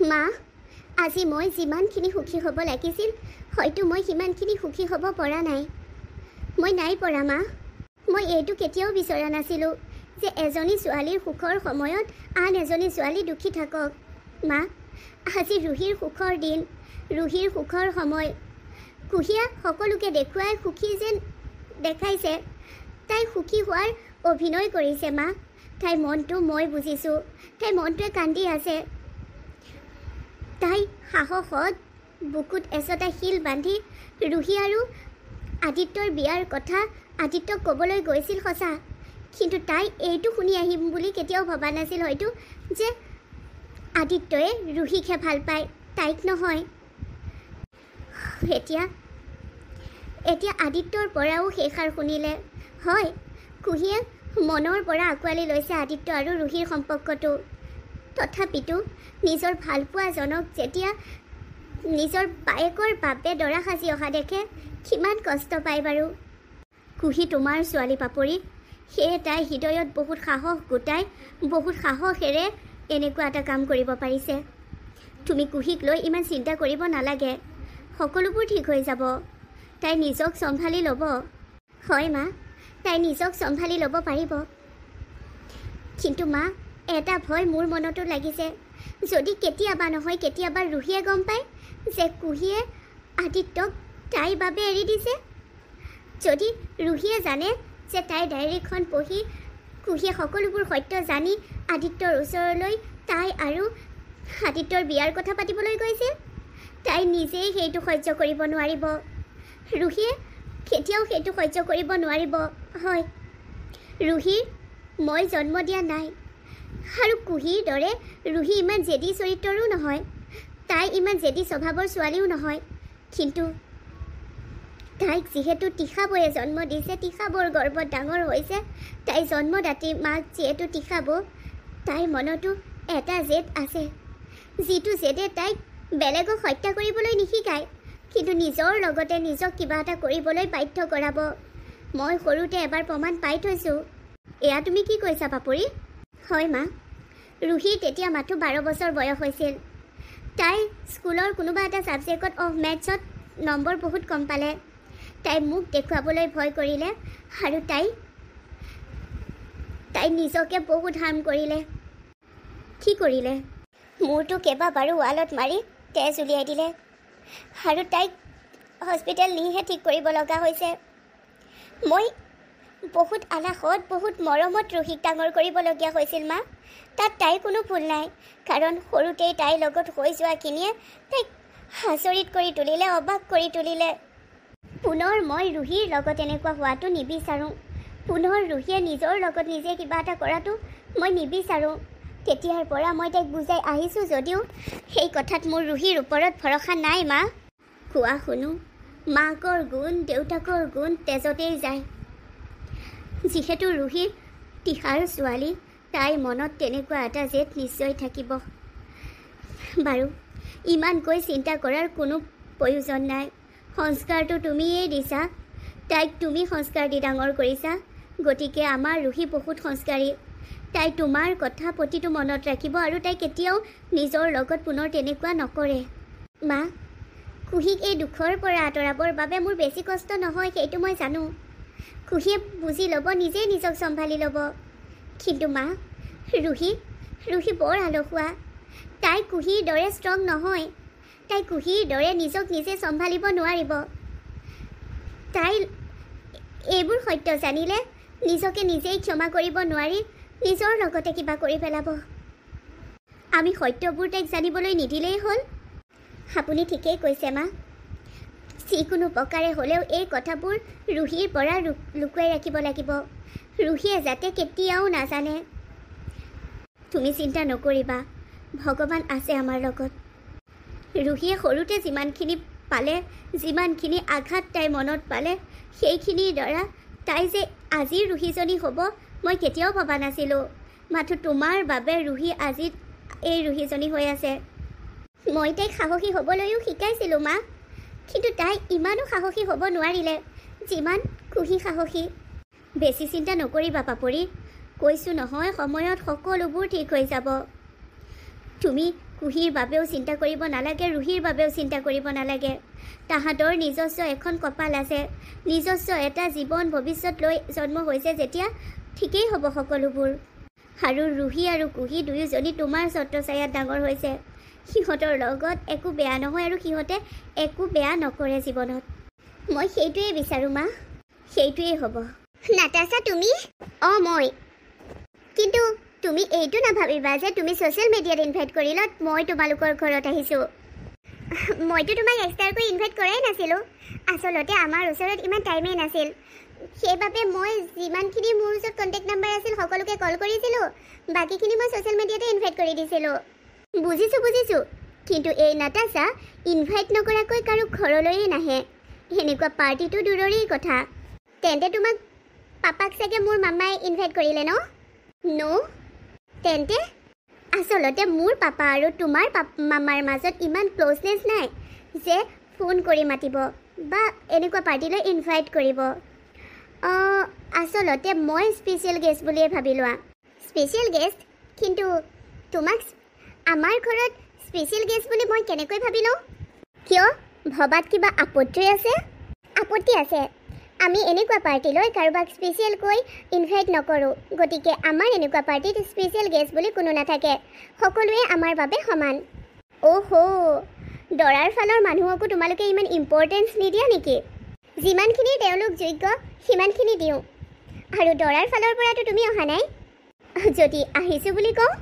মা, আজি মই যিমানখিনি সুখী হ'ব লাগিছিল হয়তো মই সিমানখিনি সুখী হ'ব পৰা নাই। মই নাই পৰা মা। মই এইটো কেতিয়াও বিচৰা নাছিলোঁ যে এজনী ছোৱালীৰ সুখৰ সময়ত আন এজনী ছোৱালী দুখী থাকক। মা, আজি ৰুহিৰ সুখৰ দিন, ৰুহিৰ সুখৰ সময়। কুহিয়া সকলোকে দেখুৱাই সুখী যেন দেখাইছে। তাই সুখী হোৱাৰ অভিনয় কৰিছে মা। তাইৰ মনটো মই বুজিছোঁ। তাইৰ মনটোৱে কান্দি আছে। তাই সাহসত বুকুত এচটা শিল বান্ধি ৰুহি আৰু আদিত্যৰ বিয়াৰ কথা আদিত্যক ক'বলৈ গৈছিল সঁচা, কিন্তু তাই এইটো শুনি আহিম বুলি কেতিয়াও ভবা নাছিল হয়তো যে আদিত্যই ৰুহিকহে ভাল পায়, তাইক নহয়। এতিয়া আদিত্যৰ পৰাও সেইষাৰ শুনিলে। হয়, কুহিয়ে মনৰ পৰা আঁকোৱালি লৈছে আদিত্য আৰু ৰুহিৰ সম্পৰ্কটো। তথাপিতো নিজৰ ভালপোৱাজনক যেতিয়া নিজৰ বায়েকৰ বাবে দৰা সাজি অহা দেখে কিমান কষ্ট পায় বাৰু। কুহি তোমাৰ ছোৱালী পাপৰি, সেয়ে তাই হৃদয়ত বহুত সাহস গোটাই বহুত সাহসেৰে এনেকুৱা এটা কাম কৰিব পাৰিছে। তুমি কুহিক লৈ ইমান চিন্তা কৰিব নালাগে, সকলোবোৰ ঠিক হৈ যাব। তাই নিজক চম্ভালি ল'ব। হয় মা, তাই নিজক চম্ভালি ল'ব পাৰিব। কিন্তু মা, এটা ভয় মোৰ মনতো লাগিছে। যদি কেতিয়াবা নহয় কেতিয়াবা ৰুহিয়ে গম পায় যে কুহিয়ে আদিত্যক তাইৰ বাবে এৰি দিছে, যদি ৰুহিয়ে জানে যে তাইৰ ডায়েৰীখন পঢ়ি কুহিয়ে সকলোবোৰ সত্য জানি আদিত্যৰ ওচৰলৈ তাই আৰু আদিত্যৰ বিয়াৰ কথা পাতিবলৈ গৈছে, তাই নিজেই সেইটো সহ্য কৰিব নোৱাৰিব। ৰুহিয়ে কেতিয়াও সেইটো সহ্য কৰিব নোৱাৰিব। হয়, ৰুহিৰ মই জন্ম দিয়া নাই আৰু কুহিৰ দৰে ৰুহি ইমান জেদী চৰিত্ৰৰো নহয়, তাই ইমান জেদী স্বভাৱৰ ছোৱালীও নহয়। কিন্তু তাইক যিহেতু তীখাবয়ে জন্ম দিছে, তীখাবৰ গৰ্ভত ডাঙৰ হৈছে, তাই জন্মদাত্ৰী মাক যিহেতু তীখাব, তাইৰ মনতো এটা জেদ আছে, যিটো জেদে তাইক বেলেগক হত্যা কৰিবলৈ নিশিকায়, কিন্তু নিজৰ লগতে নিজক কিবা এটা কৰিবলৈ বাধ্য কৰাব। মই সৰুতে এবাৰ প্ৰমাণ পাই থৈছোঁ। এয়া তুমি কি কৈছা পাপৰি? হয় মা, ৰুহিৰ তেতিয়া মাথো 12 বছৰ বয়স হৈছিল। তাই স্কুলৰ কোনোবা এটা ছাবজেক্টত মেথছত নম্বৰ বহুত কম পালে। তাই মোক দেখুৱাবলৈ ভয় কৰিলে আৰু তাই নিজকে বহুত হাৰ্ম কৰিলে। কি কৰিলে? মূৰটো কেইবাবাৰো ৱালত মাৰি তেজ উলিয়াই দিলে আৰু তাইক হস্পিটেল নিহে ঠিক কৰিব লগা হৈছে। মই বহুত আলাসত বহুত মৰমত ৰুহিক ডাঙৰ কৰিবলগীয়া হৈছিল মা। তাত তাইৰ কোনো ভুল নাই, কাৰণ সৰুতেই তাইৰ লগত হৈ যোৱাখিনিয়ে তাইক আচৰিত কৰি তুলিলে, অবাক কৰি তুলিলে। পুনৰ মই ৰুহিৰ লগত এনেকুৱা হোৱাটো নিবিচাৰোঁ। পুনৰ ৰুহিয়ে নিজৰ লগত নিজে কিবা এটা কৰাটো মই নিবিচাৰোঁ। তেতিয়াৰ পৰা মই তাইক বুজাই আহিছোঁ যদিও সেই কথাত মোৰ ৰুহিৰ ওপৰত ভৰসা নাই মা। কোৱা শুনো, মাকৰ গুণ দেউতাকৰ গুণ তেজতেই যায়। যিহেতু ৰুহি তীখাৰ ছোৱালী, তাইৰ মনত তেনেকুৱা এটা জেদ নিশ্চয় থাকিব। বাৰু, ইমানকৈ চিন্তা কৰাৰ কোনো প্ৰয়োজন নাই। সংস্কাৰটো তুমিয়েই দিছা, তাইক তুমি সংস্কাৰ দি ডাঙৰ কৰিছা, গতিকে আমাৰ ৰুহি বহুত সংস্কাৰী। তাই তোমাৰ কথা প্ৰতিটো মনত ৰাখিব আৰু তাই কেতিয়াও নিজৰ লগত পুনৰ তেনেকুৱা নকৰে। মা, কুহিক এই দুখৰ পৰা আঁতৰাবৰ বাবে মোৰ বেছি কষ্ট নহয়, সেইটো মই জানো। কুহিয়ে বুজি ল'ব, নিজেই নিজক চম্ভালি ল'ব। কিন্তু মা, ৰুহি বৰ আলসুৱা। তাই কুহিৰ দৰে ষ্ট্ৰং নহয়। তাই কুহিৰ দৰে নিজক নিজে চম্ভালিব নোৱাৰিব। তাই এইবোৰ সত্য জানিলে নিজকে নিজেই ক্ষমা কৰিব নোৱাৰি নিজৰ লগতে কিবা কৰি পেলাব। আমি সত্যবোৰ তাইক জানিবলৈ নিদিলেই হ'ল। আপুনি ঠিকেই কৈছে মা। যিকোনো প্ৰকাৰে হ'লেও এই কথাবোৰ ৰুহিৰ পৰা লুকুৱাই ৰাখিব লাগিব। ৰুহিয়ে যাতে কেতিয়াও নাজানে। তুমি চিন্তা নকৰিবা, ভগৱান আছে আমাৰ লগত। ৰুহিয়ে সৰুতে যিমানখিনি পালে, যিমানখিনি আঘাত তাই মনত পালে, সেইখিনিৰ দ্বাৰা তাই যে আজিৰ ৰুহিজনী হ'ব মই কেতিয়াও ভবা নাছিলোঁ। মাথো তোমাৰ বাবে ৰুহি আজি এই ৰুহিজনী হৈ আছে। মই তাইক সাহসী হ'বলৈও শিকাইছিলোঁ মা, কিন্তু তাই ইমানো সাহসী হ'ব নোৱাৰিলে যিমান কুহি সাহসী। বেছি চিন্তা নকৰিবা পাপৰি, কৈছোঁ নহয় সময়ত সকলোবোৰ ঠিক হৈ যাব। তুমি কুহিৰ বাবেও চিন্তা কৰিব নালাগে, ৰুহিৰ বাবেও চিন্তা কৰিব নালাগে। তাহাঁতৰ নিজস্ব এখন কপাল আছে, নিজস্ব এটা জীৱন ভৱিষ্যত লৈ জন্ম হৈছে যেতিয়া ঠিকেই হ'ব সকলোবোৰ। আৰু ৰুহি আৰু কুহি দুয়োজনী তোমাৰ ছত্ৰছায়াত ডাঙৰ হৈছে। সিহঁতৰ লগত একো বেয়া নহয় আৰু সিহঁতে একো বেয়া নকৰে জীৱনত। মই সেইটোৱেই বিচাৰোঁ মা, সেইটোৱেই হ'ব। নাতাশা তুমি? মই। কিন্তু তুমি এইটো নাভাবিবা যে তুমি ছ'চিয়েল মিডিয়াত ইনভাইট কৰিলত মই তোমালোকৰ ঘৰত আহিছোঁ। মইতো তোমাক এক্সট্ৰাকৈ ইনভাইট কৰাই নাছিলোঁ। আচলতে আমাৰ ওচৰত ইমান টাইমেই নাছিল। সেইবাবে মই যিমানখিনি মোৰ ওচৰত কণ্টেক্ট নাম্বাৰ আছিল সকলোকে কল কৰিছিলোঁ, বাকীখিনি মই ছ'চিয়েল মিডিয়াতে ইনভাইট কৰি দিছিলোঁ। বুজিছোঁ। কিন্তু এই নাতাশা ইনভাইট নকৰাকৈ কাৰো ঘৰলৈয়ে নাহে। সেনেকুৱা পাৰ্টিটো দূৰৰেই কথা। তেন্তে তোমাক পাপাক চাগে মোৰ মামাই ইনভাইট কৰিলে ন'? তেন্তে আচলতে মোৰ পাপা আৰু তোমাৰ মামাৰ মাজত ইমান ক্ল'জনেছ নাই যে ফোন কৰি মাতিব বা এনেকুৱা পাৰ্টিলৈ ইনভাইট কৰিব। আচলতে মই স্পেচিয়েল গেষ্ট বুলিয়ে ভাবি লোৱা। Special guest? কিন্তু তোমাক আমাৰ ঘৰত স্পেচিয়েল গেষ্ট বুলি মই কেনেকৈ ভাবি লওঁ? কিয়? ভবাত কিবা আপত্তি আছে? আপত্তি আছে। আমি এনেকুৱা পাৰ্টিলৈ কাৰোবাক স্পেচিয়েলকৈ ইনভাইট নকৰোঁ। গতিকে আমাৰ এনেকুৱা পাৰ্টিত স্পেচিয়েল গেষ্ট বুলি কোনো নাথাকে। সকলোৱে আমাৰ বাবে সমান। দৰাৰ ফালৰ মানুহকো তোমালোকে ইমান ইম্পৰ্টেঞ্চ নিদিয়া নেকি? যিমানখিনি তেওঁলোক যোগ্য সিমানখিনি দিওঁ। আৰু দৰাৰ ফালৰ পৰাতো তুমি অহা নাই। যদি আহিছোঁ বুলি কওঁ?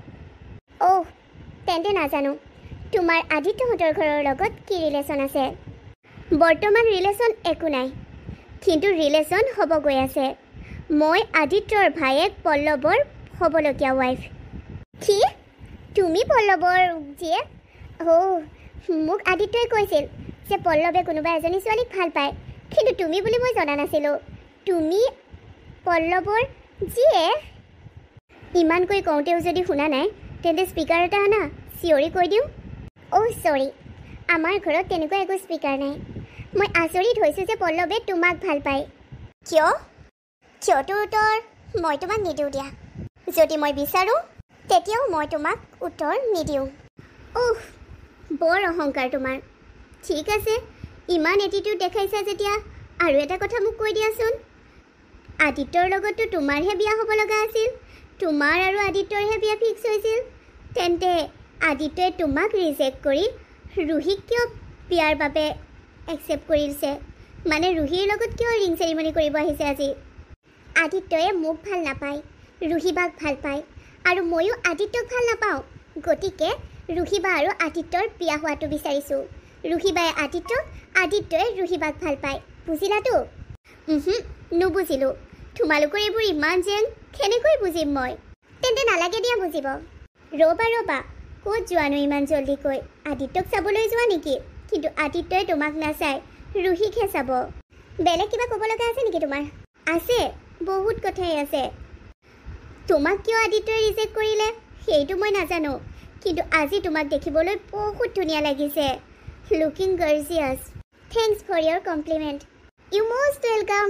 তেন্তে নাজানো তোমাৰ আদিত্যহঁতৰ ঘৰৰ লগত কি ৰিলেশ্যন আছে। বৰ্তমান ৰিলেশ্যন একো নাই, কিন্তু ৰিলেশ্যন হ'ব গৈ আছে। মই আদিত্যৰ ভায়েক পল্লৱৰ হ'বলগীয়া ৱাইফ। কি? তুমি পল্লৱৰ জীয়েক? মোক আদিত্যই কৈছিল যে পল্লৱে কোনোবা এজনী ছোৱালীক ভাল পায়, কিন্তু তুমি বুলি মই জনা নাছিলোঁ। তুমি পল্লৱৰ জীয়েক? ইমানকৈ কওঁতেও যদি শুনা নাই তেন্তে স্পীকাৰ এটা আনা, চিঞৰি কৈ দিওঁ। চৰি, আমাৰ ঘৰত তেনেকুৱা একো স্পীকাৰ নাই। মই আচৰিত হৈছোঁ যে পল্লৱে তোমাক ভাল পায়। কিয়টো উত্তৰ মই তোমাক নিদিওঁ দিয়া। যদি মই বিচাৰোঁ তেতিয়াও মই তোমাক উত্তৰ নিদিওঁ। বৰ অহংকাৰ তোমাৰ। ঠিক আছে, ইমান এটিটিউড দেখাইছা যেতিয়া আৰু এটা কথা মোক কৈ দিয়াচোন। আদিত্যৰ লগততো তোমাৰহে বিয়া হ'ব লগা আছিল। তোমাৰ আৰু আদিত্যৰহে বিয়া ফিক্স হৈছিল। তেন্তে আদিত্যই তোমাক ৰিজেক্ট কৰি ৰুহিক কিয় বিয়াৰ বাবে একচেপ্ট কৰিছে? মানে ৰুহিৰ লগত কিয় ৰিং চেৰিমনি কৰিব আহিছে আজি? আদিত্যয়ে মোক ভাল নাপায়, ৰুহিবাক ভাল পায়, আৰু ময়ো আদিত্যক ভাল নাপাওঁ। গতিকে ৰুহিবা আৰু আদিত্যৰ বিয়া হোৱাটো বিচাৰিছোঁ। ৰুহিবাই আদিত্যক, আদিত্যই ৰুহিবাক ভাল পায়। বুজিলাতো? নুবুজিলোঁ। তোমালোকৰ এইবোৰ ইমান জেং, কেনেকৈ বুজিম মই? তেন্তে নালাগে দিয়া বুজিব। ৰ'বা, ক'ত যোৱানো ইমান জল্দিকৈ? আদিত্যক চাবলৈ যোৱা নেকি? কিন্তু আদিত্যই তোমাক নাচায়, ৰুহিকহে চাব। বেলেগ কিবা ক'ব লগা আছে নেকি তোমাৰ? আছে, বহুত কথাই আছে। তোমাক কিয় আদিত্যই ৰিজেক্ট কৰিলে সেইটো মই নাজানো, কিন্তু আজি তোমাক দেখিবলৈ বহুত ধুনীয়া লাগিছে। Looking gorgeous. Thanks for your compliment. You most welcome.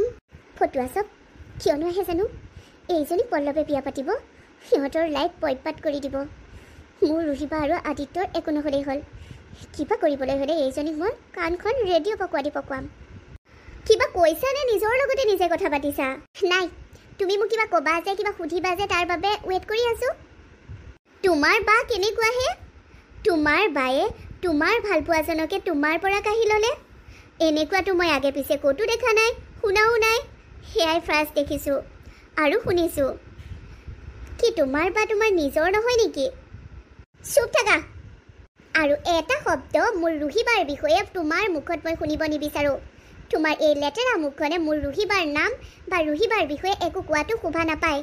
ফটোৱা চব কিয়নো আহে জানো? এইজনী পল্লৱে বিয়া পাতিব, সিহঁতৰ লাইফ পইপাত কৰি দিব। মোৰ ৰুহিবা আৰু আদিত্যৰ একো নহ'লেই হ'ল। কিবা কৰিবলৈ হ'লে এইজনীক মই কাণখন ৰেডিঅ' পকোৱা দি পকোৱাম। কিবা কৈছা নে নিজৰ লগতে নিজে কথা পাতিছা? নাই, তুমি মোক কিবা ক'বা যে, কিবা সুধিবা যে, তাৰ বাবে ৱেইট কৰি আছোঁ। তোমাৰ বা কেনেকুৱাহে? তোমাৰ বায়ে তোমাৰ ভালপোৱাজনকে তোমাৰ পৰা কাঢ়ি ল'লে? এনেকুৱাতো মই আগে পিছে ক'তো দেখা নাই, শুনাও নাই। সেয়াই ফাৰ্ষ্ট দেখিছোঁ আৰু শুনিছোঁ। কি তোমাৰ বা তোমাৰ নিজৰ নহয় নেকি? চুপ থাকা। আৰু এটা শব্দ মোৰ ৰুহিবাৰ বিষয়ে তোমাৰ মুখত মই শুনিব নিবিচাৰোঁ। তোমাৰ এই লেতেৰা মুখখনে মোৰ ৰুহিবাৰ নাম বা ৰুহিবাৰ বিষয়ে একো কোৱাটো শোভা নাপায়।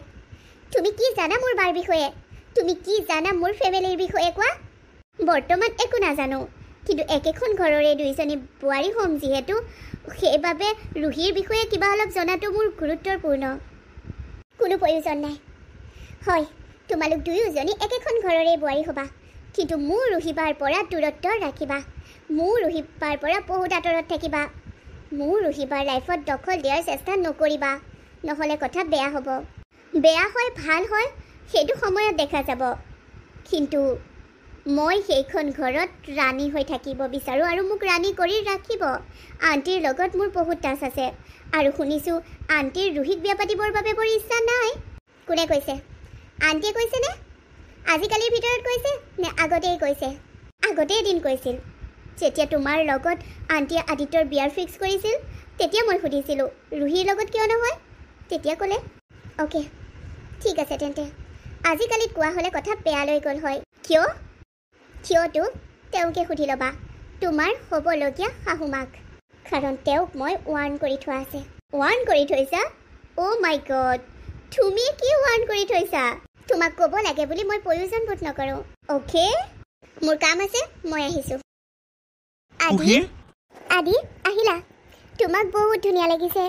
তুমি কি জানা মোৰ বাৰ বিষয়ে? তুমি কি জানা মোৰ ফেমিলিৰ বিষয়ে কোৱা? বৰ্তমান একো নাজানো, কিন্তু একেখন ঘৰৰে দুইজনী বোৱাৰী হ'ম যিহেতু, সেইবাবে ৰুহিৰ বিষয়ে কিবা অলপ জনাটো মোৰ গুৰুত্বপূৰ্ণ। কোনো প্ৰয়োজন নাই। হয়, তোমালোক দুয়োজনী একেখন ঘৰৰে বোৱাৰী হ'বা, কিন্তু মোৰ ৰুহিবাৰ পৰা দূৰত্ব ৰাখিবা। মোৰ ৰুহিবাৰ পৰা বহুত আঁতৰত থাকিবা। মোৰ ৰুহিবাৰ লাইফত দখল দিয়াৰ চেষ্টা নকৰিবা, নহ'লে কথা বেয়া হ'ব। বেয়া হয় ভাল হয় সেইটো সময়ত দেখা যাব, কিন্তু মই সেইখন ঘৰত ৰাণী হৈ থাকিব বিচাৰোঁ আৰু মোক ৰাণী কৰি ৰাখিব। আণ্টিৰ লগত মোৰ বহুত টাচ আছে আৰু শুনিছোঁ আণ্টিৰ ৰুহিক বিয়া পাতিবৰ বাবে বৰ ইচ্ছা নাই। কোনে কৈছে? আণ্টিয়ে কৈছেনে? আজিকালিৰ ভিতৰত কৈছে নে আগতেই কৈছে? আগতে এদিন কৈছিল, যেতিয়া তোমাৰ লগত আণ্টিয়ে আদিত্যৰ বিয়াৰ ফিক্স কৰিছিল তেতিয়া মই সুধিছিলোঁ ৰুহিৰ লগত কিয় নহয়, তেতিয়া ক'লে অ'কে ঠিক আছে তেন্তে। আজিকালিত কোৱা হ'লে কথা বেয়ালৈ গ'ল হয়। কিয়তো তেওঁকে সুধি ল'বা, তোমাৰ হ'বলগীয়া শাহুমাক, কাৰণ তেওঁক মই ৱাৰ্ণ কৰি থোৱা আছে। ৱাৰ্ণ কৰি থৈছা? অ' মাই গড, তুমি কি ৱাৰ্ণ কৰি থৈছা? তোমাক ক'ব লাগে বুলি মই প্ৰয়োজন বোধ নকৰোঁ। অ'কে, মোৰ কাম আছে, মই আহিছোঁ। আদি আহিলা? তোমাক বহুত ধুনীয়া লাগিছে।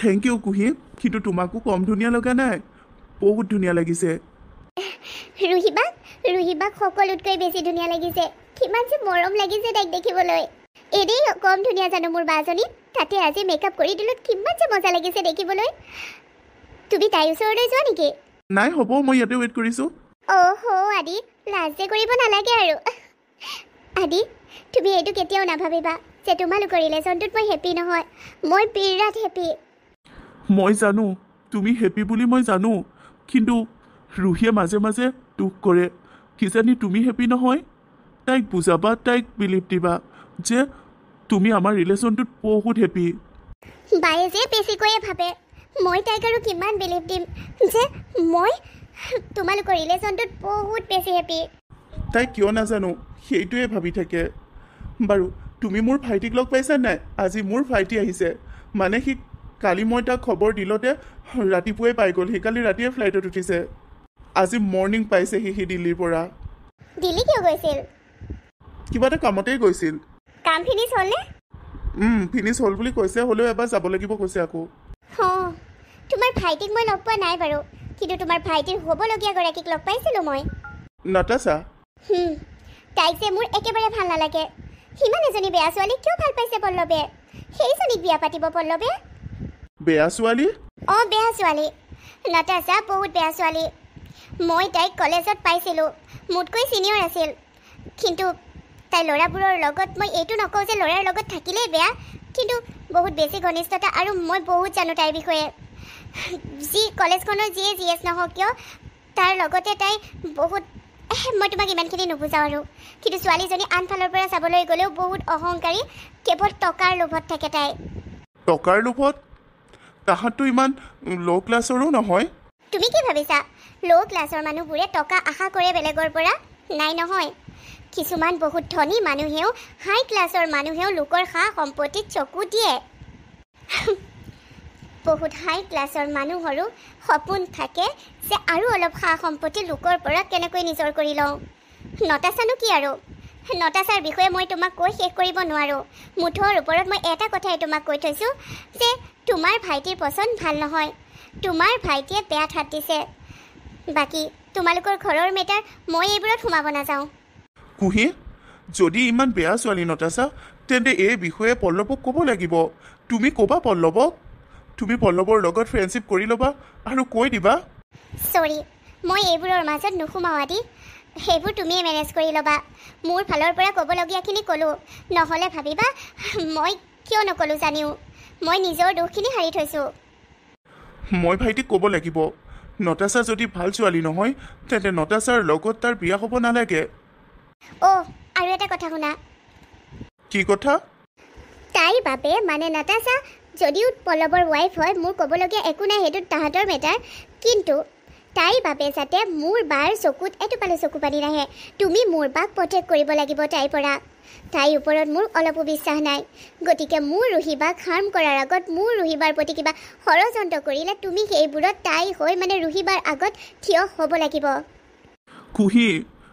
থেংক ইউ কুহি, কিন্তু তোমাকো কম ধুনীয়া লগা নাই, বহুত ধুনীয়া লাগিছে। ৰুহিবাক সকলোতকৈ বেছি ধুনীয়া লাগিছে। কিমান যে মৰম লাগিছে তাইক দেখিবলৈ। এনেই কম ধুনীয়া জানো মোৰ বাজনী, তাতে আজি মেকআপ কৰি দিলোঁ, কিমান যে মজা লাগিছে দেখিবলৈ। তুমি তাইৰ ওচৰলৈ যোৱা নেকি? নাই হ'ব, মই ইয়াতে ৱেইট কৰিছোঁ। আদি লাজ যে কৰিব নালাগে আৰু। আদি তুমি এইটো কেতিয়াও নাভাবিবা যে তোমালোকৰ ৰিলেশ্যনটোত মই হেপী নহয়। মই বিৰাট হেপী। মই জানো তুমি হেপী বুলি মই জানো, কিন্তু ৰুহিয়ে মাজে মাজে দুখ কৰে। কিজানি তুমি হেপী নহয়। তাইক বুজাবা, তাইক বিলিভ দিবা যে তুমি আমাৰ ৰিলেশ্যনটোত বহুত হেপী। বায়ে যে বেছিকৈয়ে ভাবে, মই তাইক আৰু কিমান বিলিভ দিম যে মই তোমালোকৰ ৰিলেশ্যনটোত বহুত বেছি হেপী। তাই কিয় নাজানো সেইটোৱে ভাবি থাকে। বাৰু তুমি মোৰ ভাইটিক লগ পাইছা নাই? আজি মোৰ ভাইটি আহিছে, মানে সি কালি মই তাক খবৰ দিলতে ৰাতিপুৱাই পাই গ'ল। সি কালি ৰাতিয়ে ফ্লাইটত উঠিছে, আজি মৰ্ণিং পাইছেহি সি দিল্লীৰ পৰা। দিল্লী কিয় গৈছিল? কিবা এটা কামতেই গৈছিল। কাম ফিনিছ হ'লনে? ফিনিছ হ'ল বুলি কৈছে, হ'লেও এবাৰ যাব লাগিব কৈছে আকৌ। তোমাৰ ভাইটিক মই লগ পোৱা নাই বাৰু, কিন্তু তোমাৰ ভাইটিৰ হ'বলগীয়া গৰাকীক লগ পাইছিলোঁ মই। নাটাছা? তাইক যে মোৰ একেবাৰে ভাল নালাগে। সিমান এজনী বেয়া ছোৱালী কিয় ভাল পাইছে পল্লৱে? সেইজনীক বিয়া পাতিব পল্লৱে। বেয়া ছোৱালী? বেয়া ছোৱালী। নাটাছা বহুত বেয়া ছোৱালী। মই তাইক কলেজত পাইছিলোঁ, মোতকৈ ছিনিয়ৰ আছিল। কিন্তু তাই ল'ৰাবোৰৰ লগত, মই এইটো নকওঁ যে ল'ৰাৰ লগত থাকিলেই বেয়া, কিন্তু বহুত বেছি ঘনিষ্ঠতা, আৰু মই বহুত জানো তাইৰ বিষয়ে। যি কলেজখনৰ যিয়ে জিএছ নহওক কিয়, তাৰ লগতে তাই বহুত, মই তোমাক ইমানখিনি নুবুজাওঁ আৰু। কিন্তু ছোৱালীজনী আনফালৰ পৰা চাবলৈ গ'লেও বহুত অহংকাৰী, কেৱল টকাৰ লোভত থাকে তাই। টকাৰ লোভত? তাহাঁততো ইমান ল' ক্লাছৰো নহয়। তুমি কি ভাবিছা ল' ক্লাছৰ মানুহবোৰে টকা আশা কৰে বেলেগৰ পৰা? নাই নহয়। কিছুমান বহুত ধনী মানুহেও, হাই ক্লাছৰ মানুহেও লোকৰ সা সম্পত্তিত চকু দিয়ে। বহুত হাই ক্লাছৰ মানুহৰো সপোন থাকে যে আৰু অলপ সা সম্পত্তি লোকৰ পৰা কেনেকৈ নিজৰ কৰি লওঁ। নটাছানো কি আৰু? নটাছাৰ বিষয়ে মই তোমাক কৈ শেষ কৰিব নোৱাৰোঁ। মুঠৰ ওপৰত মই এটা কথাই তোমাক কৈ থৈছোঁ যে তোমাৰ ভাইটিৰ পচন্দ ভাল নহয়। তোমাৰ ভাইটিয়ে বেয়া ঠাট দিছে। বাকী তোমালোকৰ ঘৰৰ মেটাৰ মই এইবোৰত সোমাব নাযাওঁ। কুহি, যদি ইমান বেয়া ছোৱালী নটাছা, তেন্তে এই বিষয়ে পল্লৱক ক'ব লাগিব। তুমি ক'বা পল্লৱক, তুমি পল্লৱৰ লগত ফ্ৰেণ্ডশ্বিপ কৰি ল'বা আৰু কৈ দিবা। চৰি, মই এইবোৰৰ মাজত নোসোমাওঁ আদি। সেইবোৰ তুমিয়ে মেনেজ কৰি ল'বা। মোৰ ফালৰ পৰা ক'বলগীয়াখিনি ক'লোঁ, নহ'লে ভাবিবা মই কিয় নক'লোঁ জানিও। মই নিজৰ দোষখিনি সাৰি থৈছোঁ। মই ভাইটিক ক'ব লাগিব, নটাছা যদি ভাল ছোৱালী নহয় তেন্তে নটাছাৰ লগত তাৰ বিয়া হ'ব নালাগে। আৰু এটা কথা শুনা। কি কথা? তাইৰ বাবে মানে নাটাছা যদিও পল্লৱৰ ৱাইফ হয়, মোৰ ক'বলগীয়া একো নাই, সেইটোত তাহাঁতৰ মেটাৰ। কিন্তু তাইৰ বাবে যাতে মোৰ বাৰ চকুত এটোপালো চকু পানী নাহে, তুমি মোৰ বাক প্ৰটেক্ট কৰিব লাগিব তাইৰ পৰা। তাইৰ ওপৰত মোৰ অলপো বিশ্বাস নাই। গতিকে মোৰ ৰুহিবাক হাৰ্ম কৰাৰ আগত, মোৰ ৰুহিবাৰ প্ৰতি কিবা ষড়যন্ত্ৰ কৰিলে তুমি সেইবোৰত তাই হৈ মানে ৰুহিবাৰ আগত থিয় হ'ব লাগিব। কুহি,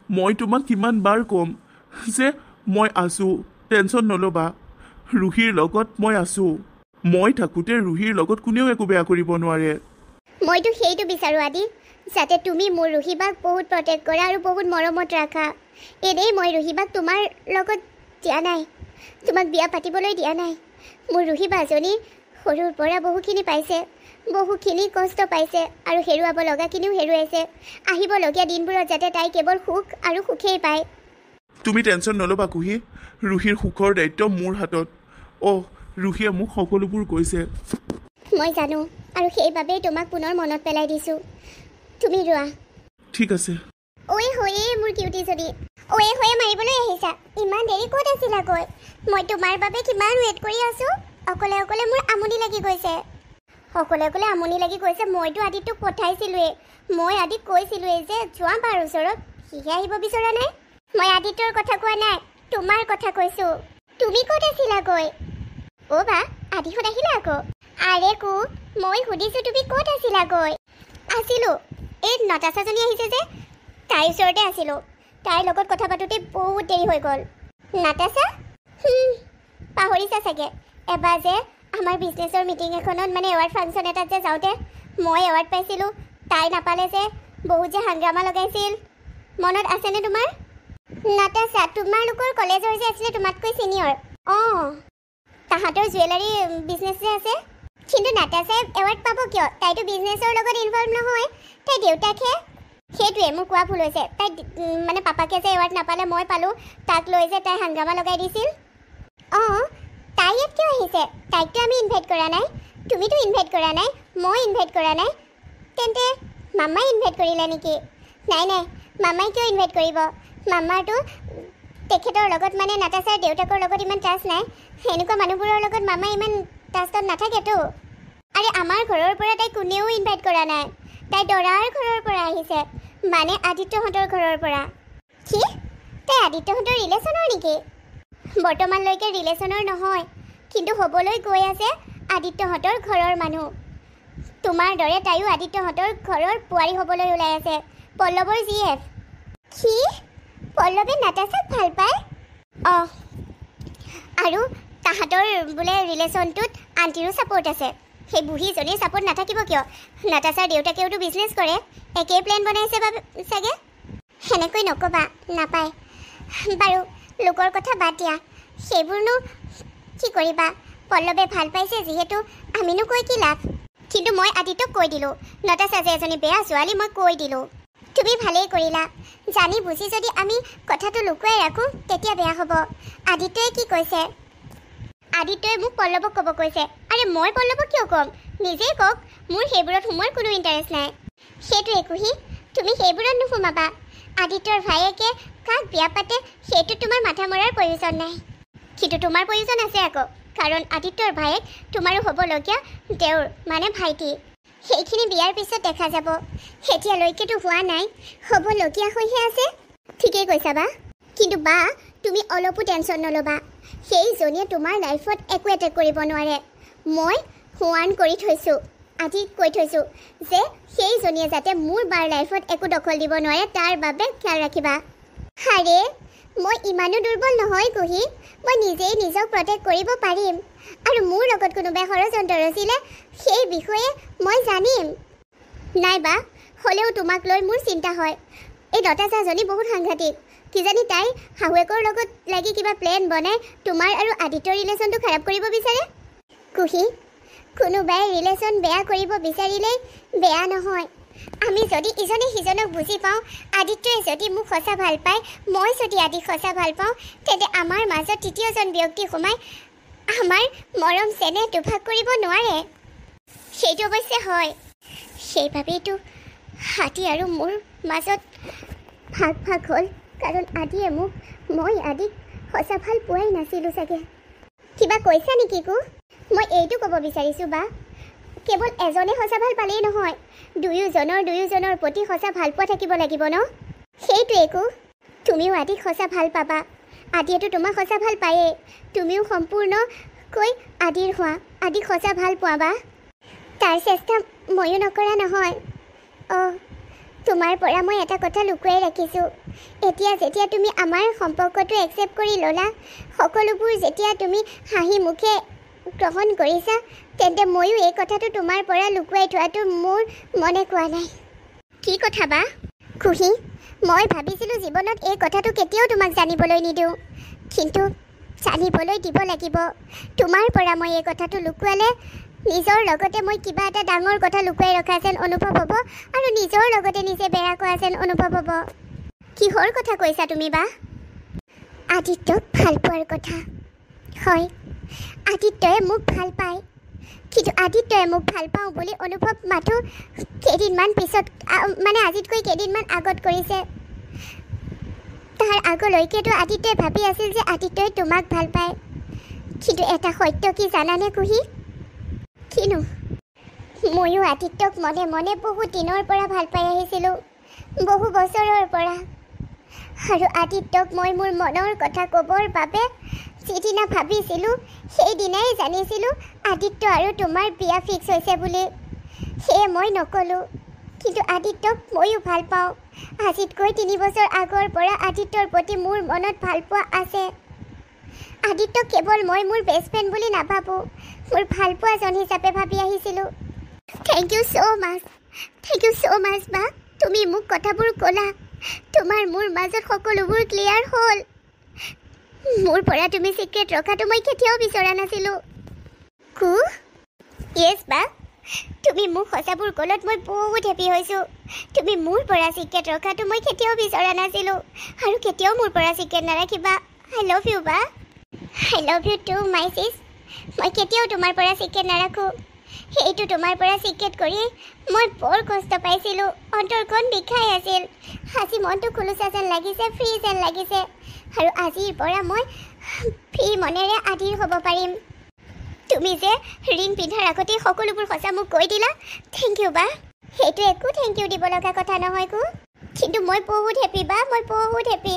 মই তোমাক কিমান বাৰ ক'ম যে মই আছোঁ, টেনশ্যন নল'বা। ৰুহিৰ লগত মই আছোঁ। মই থাকোঁতে ৰুহিৰ লগত কোনেও একো বেয়া কৰিব নোৱাৰে। মইতো সেইটো বিচাৰোঁ আদি, যাতে তুমি মোৰ ৰুহিবাক বহুত প্ৰটেক্ট কৰা আৰু বহুত মৰমত ৰাখা। এনেই মই ৰুহিবাক তোমাৰ লগত দিয়া নাই, তোমাক বিয়া পাতিবলৈ দিয়া নাই। মোৰ ৰুহিবাজনী সৰুৰ পৰা বহুখিনি পাইছে, বহুখিনি কষ্ট পাইছে আৰু হেৰুৱাব লগাখিনিও হেৰুৱাইছে। আহিবলগীয়া দিনবোৰত যাতে তাই কেৱল সুখ আৰু সুখেই পায়। তুমি টেনশ্যন নল'বা কুহি, ৰুহিৰ সুখৰ দায়িত্ব মোৰ হাতত। ৰুহিয়ে মোক সকলোবোৰ কৈছে। মই জানো, আৰু সেইবাবেই তোমাক পুনৰ মনত পেলাই দিছোঁ। তুমি ৰোৱা। ঠিক আছে। ঐ হৈয়ে মোৰ কিউটিজনী, ঐ হৈয়ে মাৰিবলৈ আহিছা। ইমান দেৰি ক'ত আছিলাগৈ? মই তোমাৰ বাবে কিমান ৱেইট কৰি আছোঁ। অকলে অকলে মোৰ আমনি লাগি গৈছে। মইতো আদিত্যক পঠাইছিলোঁৱেই। মই আদিক কৈছিলোঁৱেই যে যোৱা বাৰ ওচৰত, সিহে আহিব বিচৰা নাই। মই আদিত্যৰ কথা কোৱা নাই, তোমাৰ কথা কৈছোঁ। তুমি ক'ত আছিলাগৈ? বা আদিহঁত আহিলা আকৌ। আৰে কু, মই সুধিছোঁ তুমি ক'ত আছিলাগৈ? আছিলোঁ, এই নটাছাজনী আহিছে যে তাইৰ ওচৰতে আছিলোঁ। তাইৰ লগত কথা পাতোঁতে বহুত দেৰি হৈ গ'ল। নাটাছা? পাহৰিছা চাগে। এবাৰ যে আমাৰ বিজনেছৰ মিটিং এখনত এৱাৰ্ড ফাংচন এটাত যে যাওঁতে মই এৱাৰ্ড পাইছিলোঁ, তাই নাপালে যে বহুত যে হাংগামা লগাইছিল, মনত আছেনে তোমাৰ? নাটাছা, তোমালোকৰ কলেজৰ যে আছিলে তোমাতকৈ ছিনিয়ৰ। তাহাঁতৰ জুৱেলাৰী বিজনেছ যে আছে। কিন্তু নাটাছাই এৱাৰ্ড পাব কিয়? তাইতো বিজনেছৰ লগত ইনভল্ভ নহয়, তাই দেউতাকহে। সেইটোৱে মোৰ কোৱা ভুল হৈছে। তাই পাপাকে যে এৱাৰ্ড নাপালে মই পালোঁ, তাক লৈ যে তাই হাংগামা লগাই দিছিল। তাই ইয়াত কিয় আহিছে? তাইকতো আমি ইনভাইট কৰা নাই। তুমিতো ইনভাইট কৰা নাই, মই ইনভাইট কৰা নাই। তেন্তে মামাই ইনভাইট কৰিলে নেকি? নাই, মামাই কিয় ইনভাইট কৰিব? মামাৰতো তেখেতৰ লগত নাটাছাৰ দেউতাকৰ লগত ইমান টাচ নাই। সেনেকুৱা মানুহবোৰৰ লগত মামাই ইমান টাচত নাথাকেতো। আৰে আমাৰ ঘৰৰ পৰা তাই কোনেও ইনভাইট কৰা নাই। তাই দৰাৰ ঘৰৰ পৰা আহিছে, আদিত্যহঁতৰ ঘৰৰ পৰা। কি? তাই আদিত্যহঁতৰ ৰিলেশ্যনৰ নেকি? বৰ্তমানলৈকে ৰিলেশ্যনৰ নহয়, কিন্তু হ'বলৈ গৈ আছে আদিত্যহঁতৰ ঘৰৰ মানুহ। তোমাৰ দৰে তাইও আদিত্যহঁতৰ ঘৰৰ বোৱাৰী হ'বলৈ ওলাই আছে, পল্লৱৰ GF। কি? পল্লৱে নাটাছাক ভাল পায়? আৰু তাহাঁতৰ বোলে ৰিলেশ্যনটোত আণ্টিৰো ছাপোৰ্ট আছে। সেই বুঢ়ীজনীৰ ছাপোৰ্ট নাথাকিব কিয়? নাটাছাৰ দেউতাকেওতো বিজনেছ কৰে, একেই প্লেন বনাইছে চাগে। সেনেকৈ নক'বা, নাপায়। বাৰু লোকৰ কথা বাদ দিয়া, সেইবোৰনো কি কৰিবা? পল্লৱে ভাল পাইছে যিহেতু আমিনো কৈ কি লাভ? কিন্তু মই আদিত্যক কৈ দিলোঁ, নাটাছা যে এজনী বেয়া ছোৱালী, মই কৈ দিলোঁ। তুমি ভালেই কৰিলা। জানি বুজি যদি আমি কথাটো লুকুৱাই ৰাখোঁ তেতিয়া বেয়া হ'ব। আদিত্যই কি কৈছে? আদিত্যই মোক পল্লৱক ক'ব কৈছে। আৰে মই পল্লৱক কিয় ক'ম? নিজেই কওক। মোৰ সেইবোৰত সোমোৱাৰ কোনো ইণ্টাৰেষ্ট নাই। সেইটোৱে কুহি, তুমি সেইবোৰত নোসোমাবা। আদিত্যৰ ভায়েকে কাক বিয়া পাতে সেইটো তোমাৰ মাথা মৰাৰ প্ৰয়োজন নাই। কিন্তু তোমাৰ প্ৰয়োজন আছে আকৌ, কাৰণ আদিত্যৰ ভায়েক তোমাৰো হ'বলগীয়া দেউৰ ভাইটি। সেইখিনি বিয়াৰ পিছত দেখা যাব। এতিয়ালৈকেতো হোৱা নাই, হ'বলগীয়া হৈহে আছে। ঠিকেই কৈছা বা। কিন্তু বা তুমি অলপো টেনশ্যন নল'বা। সেইজনীয়ে তোমাৰ লাইফত একো এটেক কৰিব নোৱাৰে। মই ৱাৰ্ণ কৰি থৈছোঁ, আদিক কৈ থৈছোঁ যে সেইজনীয়ে যাতে মোৰ বাৰ লাইফত একো দখল দিব নোৱাৰে, তাৰ বাবে খেয়াল ৰাখিবা। আৰে মই ইমানো দুৰ্বল নহয় কুহি, মই নিজেই নিজক প্ৰটেক্ট কৰিব পাৰিম। আৰু মোৰ লগত কোনোবাই ষড়যন্ত্ৰ ৰচিলে সেই বিষয়ে মই জানিম। নাইবা হ'লেও তোমাক লৈ মোৰ চিন্তা হয়। এই নাটাছাজনী বহুত সাংঘাতিক। কিজানি তাই শাহুৱেকৰ লগত লাগি কিবা প্লেন বনাই তোমাৰ আৰু আদিত্যৰ ৰিলেশ্যনটো খাৰাপ কৰিব বিচাৰে। কুহি, কোনোবাই ৰিলেশ্যন বেয়া কৰিব বিচাৰিলেই বেয়া নহয়। আমি যদি ইজনে সিজনক বুজি পাওঁ, আদিত্যই যদি মোক সঁচা ভাল পায়, মই যদি আদিক সঁচা ভাল পাওঁ, তেন্তে আমাৰ মাজত তৃতীয়জন ব্যক্তি সোমাই আমাৰ মৰম চেনেহ দুভাগ কৰিব নোৱাৰে। সেইটো অৱশ্যে হয়। সেইবাবেইতো আদি আৰু মোৰ মাজত ভাগ হ'ল, কাৰণ আদিয়ে মোক, মই আদিক সঁচা ভাল পোৱাই নাছিলোঁ চাগে। কিবা কৈছা নেকি কু? মই এইটো ক'ব বিচাৰিছোঁ বা, কেৱল এজনে সঁচা ভাল পালেই নহয়, দুয়োজনৰ প্ৰতি সঁচা ভাল পোৱা থাকিব লাগিব ন? সেইটোৱেই কু। তুমিও আদিক সঁচা ভাল পাবা। আদিয়েতো তোমাক সঁচা ভাল পায়েই। তুমিও সম্পূৰ্ণকৈ আদিৰ হোৱা, আদিক সঁচা ভাল পোৱা বা। তাৰ চেষ্টা ময়ো নকৰা নহয়। তোমাৰ পৰা মই এটা কথা লুকুৱাই ৰাখিছোঁ। এতিয়া যেতিয়া তুমি আমাৰ সম্পৰ্কটো একচেপ্ট কৰি ল'লা, সকলোবোৰ যেতিয়া তুমি হাঁহি মুখে গ্ৰহণ কৰিছা, তেন্তে ময়ো এই কথাটো তোমাৰ পৰা লুকুৱাই থোৱাটো মোৰ মনে কোৱা নাই। কি কথা বা? কুহি, মই ভাবিছিলোঁ জীৱনত এই কথাটো কেতিয়াও তোমাক জানিবলৈ নিদিওঁ, কিন্তু জানিবলৈ দিব লাগিব। তোমাৰ পৰা মই এই কথাটো লুকুৱালে নিজৰ লগতে মই কিবা এটা ডাঙৰ কথা লুকুৱাই ৰখা যেন অনুভৱ হ'ব আৰু নিজৰ লগতে নিজে বেয়া কোৱা যেন অনুভৱ হ'ব। কিহৰ কথা কৈছা তুমি বা? আদিত্যক ভাল পোৱাৰ কথা। হয়, আদিত্যই মোক ভাল পায়, কিন্তু আদিত্যই মোক ভাল পাওঁ বুলি অনুভৱ মাথো কেইদিনমান পিছত, মানে আজিতকৈ কেইদিনমান আগত কৰিছে। তাৰ আগলৈকেতো আদিত্যই ভাবি আছিল যে আদিত্যই তোমাক ভাল পায়। কিন্তু এটা সত্য কি জানানে কুহি? কিনো? ময়ো আদিত্যক মনে মনে বহুত দিনৰ পৰা ভাল পাই আহিছিলোঁ, বহু বছৰৰ পৰা। আৰু আদিত্যক মই মোৰ মনৰ কথা ক'বৰ বাবে যিদিনা ভাবিছিলোঁ সেইদিনাই জানিছিলোঁ আদিত্য আৰু তোমাৰ বিয়া ফিক্স হৈছে বুলি। সেয়ে মই নক'লোঁ, কিন্তু আদিত্যক ময়ো ভাল পাওঁ। আজিতকৈ 3 বছৰ আগৰ পৰা আদিত্যৰ প্ৰতি মোৰ মনত ভাল পোৱা আছে। আদিত্যক কেৱল মই মোৰ বেষ্ট ফ্ৰেণ্ড বুলি নাভাবোঁ, মোৰ ভাল পোৱাজন হিচাপে ভাবি আহিছিলোঁ। থেংক ইউ ছ' মাছ বা। তুমি মোক কথাবোৰ ক'লা, তোমাৰ মোৰ মাজত সকলোবোৰ ক্লিয়াৰ হ'ল। মোৰ পৰা তুমি চিক্ৰেট ৰখাটো মই কেতিয়াও বিচৰা নাছিলোঁ। য়েছ বা, তুমি মোক সঁচাবোৰ ক'লত মই বহুত হেপী হৈছোঁ। তুমি মোৰ পৰা চিক্ৰেট ৰখাটো মই কেতিয়াও বিচৰা নাছিলোঁ আৰু কেতিয়াও মোৰ পৰা চিক্ৰেট নাৰাখিবা। আই লাভ ইউ বা। I love you too my চিছ। মই কেতিয়াও তোমাৰ পৰা চিক্ৰেট নাৰাখোঁ। সেইটো তোমাৰ পৰা চিক্ৰেট কৰি মই বৰ কষ্ট পাইছিলোঁ, অন্তৰখন বিষাই আছিল। আজি মনটো খোলোচা যেন লাগিছে, ফ্ৰী যেন লাগিছে। আৰু আজিৰ পৰা মই ফ্ৰী মনেৰে আধীৰ হ'ব পাৰিম। তুমি যে ৰিং পিন্ধাৰ আগতেই সকলোবোৰ সঁচা মোক কৈ দিলা, থেংক ইউ বা। সেইটো একো থেংক ইউ দিব লগা কথা নহয় কিন্তু মই বহুত হেপী বা, মই বহুত হেপী।